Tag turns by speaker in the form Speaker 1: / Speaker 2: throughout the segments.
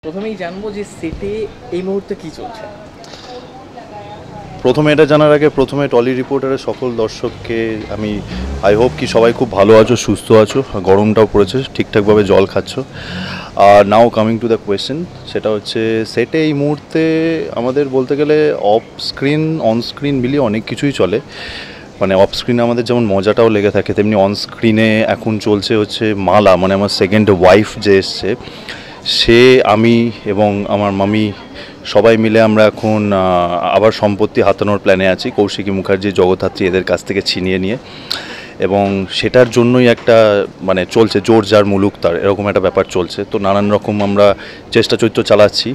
Speaker 1: প্রথমেই জানবো যে সেটে এই মুহূর্তে কি চলছে।
Speaker 2: প্রথমে এটা জানার আগে প্রথমে টলি রিপোর্টারের সকল দর্শককে আমি আই হোপ কি সবাই খুব ভালো আছো, সুস্থ আছো, গরমটাও পড়েছে, ঠিকঠাকভাবে জল খাচ্ছ। আর now coming to the question, সেটা হচ্ছে সেটে এই মুহূর্তে আমাদের বলতে গেলে অফ স্ক্রিন অন স্ক্রিন মিলিয়ে অনেক কিছুই চলে। মানে অফ স্ক্রিনে আমাদের যেমন মজাটাও লেগে থাকে, তেমনি অন স্ক্রিনে এখন চলছে হচ্ছে মালা, মানে আমার সেকেন্ড ওয়াইফ যে এসছে, সে, আমি এবং আমার মামি সবাই মিলে আমরা এখন আবার সম্পত্তি হাতানোর প্ল্যানে আছি কৌশিকী মুখার্জি, জগদ্ধাত্রী এদের কাছ থেকে ছিনিয়ে নিয়ে। এবং সেটার জন্যই একটা মানে চলছে জোর যার মুলুক তার, এরকম একটা ব্যাপার চলছে। তো নানান রকম আমরা চেষ্টা চরিত্র চালাচ্ছি।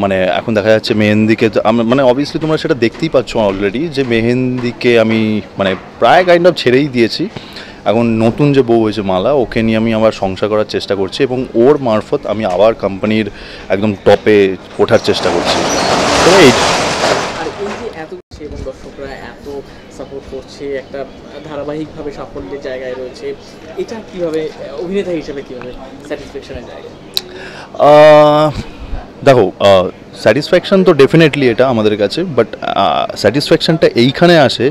Speaker 2: মানে এখন দেখা যাচ্ছে মেহেন্দিকে মানে অবভিয়াসলি তোমরা সেটা দেখতেই পাচ্ছ অলরেডি, যে মেহেন্দিকে আমি মানে প্রায় কাইন্ড অফ ছেড়েই দিয়েছি। এখন নতুন যে বউ হয়েছে মালা, ওকে নিয়ে আমি আবার সংসার করার চেষ্টা করছি এবং ওর মারফত আমি আবার কোম্পানির একদম টপে ওঠার চেষ্টা করছি। তো এই
Speaker 1: আর এই যে এত এবং দর্শকরা এত সাপোর্ট করছে, একটা ধারাবাহিকভাবে সাফল্যের জায়গায় রয়েছে, এটা কিভাবে অভিনেতা হিসেবে কিভাবে স্যাটিসফ্যাকশনের জায়গা?
Speaker 2: দেখো, স্যাটিসফ্যাকশান তো ডেফিনেটলি এটা আমাদের কাছে, বাট স্যাটিসফ্যাকশানটা এইখানে আসে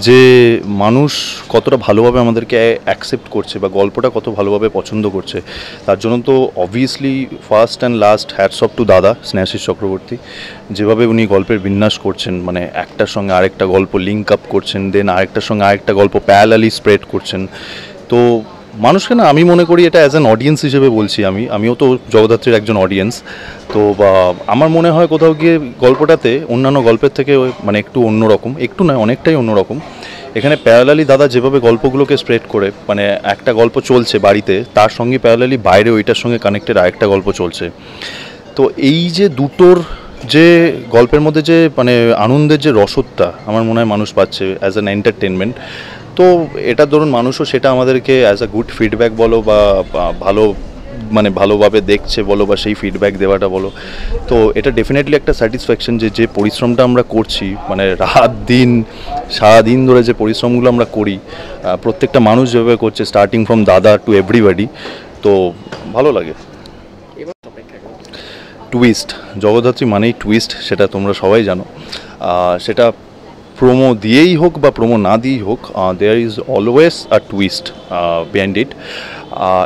Speaker 2: যে মানুষ কতটা ভালোভাবে আমাদেরকে অ্যাকসেপ্ট করছে বা গল্পটা কত ভালোভাবে পছন্দ করছে। তার জন্য তো obviously first and last hats off to দাদা স্নেহাশিস চক্রবর্তী, যেভাবে উনি গল্পের বিন্যাস করছেন, মানে একটার সঙ্গে আরেকটা গল্প লিঙ্ক আপ করছেন, দেন আরেকটার সঙ্গে আরেকটা গল্প প্যারালালি স্প্রেড করছেন। তো মানুষকে না, আমি মনে করি এটা অ্যাজ অ্যান অডিয়েন্স হিসেবে বলছি, আমিও তো জগদ্ধাত্রীর একজন অডিয়েন্স। তো বা আমার মনে হয় কোথাও গিয়ে গল্পটাতে অন্যান্য গল্পের থেকে মানে একটু অন্যরকম, একটু নয় অনেকটাই অন্যরকম। এখানে প্যারালালি দাদা যেভাবে গল্পগুলোকে স্প্রেড করে, মানে একটা গল্প চলছে বাড়িতে, তার সঙ্গে প্যারালালি বাইরে ওইটার সঙ্গে কানেক্টেড আরেকটা গল্প চলছে। তো এই যে দুটোর যে গল্পের মধ্যে যে মানে আনন্দের যে রসদটা আমার মনে হয় মানুষ পাচ্ছে অ্যাজ অ্যান এন্টারটেনমেন্ট। তো এটা ধরুন মানুষও সেটা আমাদেরকে অ্যাজ আ গুড ফিডব্যাক বলো বা ভালো মানে ভালোভাবে দেখছে বলো বা সেই ফিডব্যাক দেওয়াটা বলো, তো এটা ডেফিনেটলি একটা স্যাটিসফ্যাকশন যে পরিশ্রমটা আমরা করছি, মানে রাত দিন সারাদিন ধরে যে পরিশ্রমগুলো আমরা করি, প্রত্যেকটা মানুষ যেভাবে করছে স্টার্টিং ফ্রম দাদা টু এভরিবডি, তো ভালো লাগে। টুইস্ট, জগদ্ধাত্রী মানেই টুইস্ট, সেটা তোমরা সবাই জানো। সেটা প্রোমো দিয়েই হোক বা প্রোমো না দিয়েই হোক, there is always a twist behind it.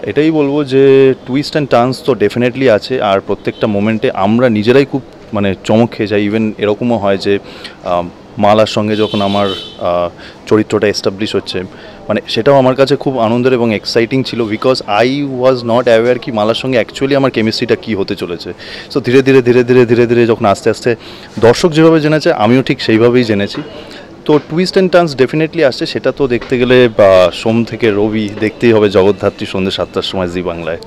Speaker 2: এটাই বলবো যে টুইস্ট অ্যান্ড টার্নস তো ডেফিনেটলি আছে, আর প্রত্যেকটা মোমেন্টে আমরা নিজেরাই খুব মানে চমক খেয়ে যাই। ইভেন এরকমও হয় যে মালার সঙ্গে যখন আমার চরিত্রটা এস্টাবলিশ হচ্ছে, মানে সেটাও আমার কাছে খুব আনন্দের এবং এক্সাইটিং ছিল, because I was not aware কি মালার সঙ্গে অ্যাকচুয়ালি আমার কেমিস্ট্রিটা কী হতে চলেছে। সো ধীরে ধীরে ধীরে ধীরে ধীরে ধীরে যখন আস্তে আস্তে দর্শক যেভাবে জেনেছে, আমিও ঠিক সেইভাবেই জেনেছি। তো টুইস্ট অ্যান্ড টার্নস ডেফিনেটলি আসছে, সেটা তো দেখতে গেলে সোম থেকে রবি দেখতেই হবে জগদ্ধাত্রী সন্ধ্যে 7টার সময় জি বাংলায়।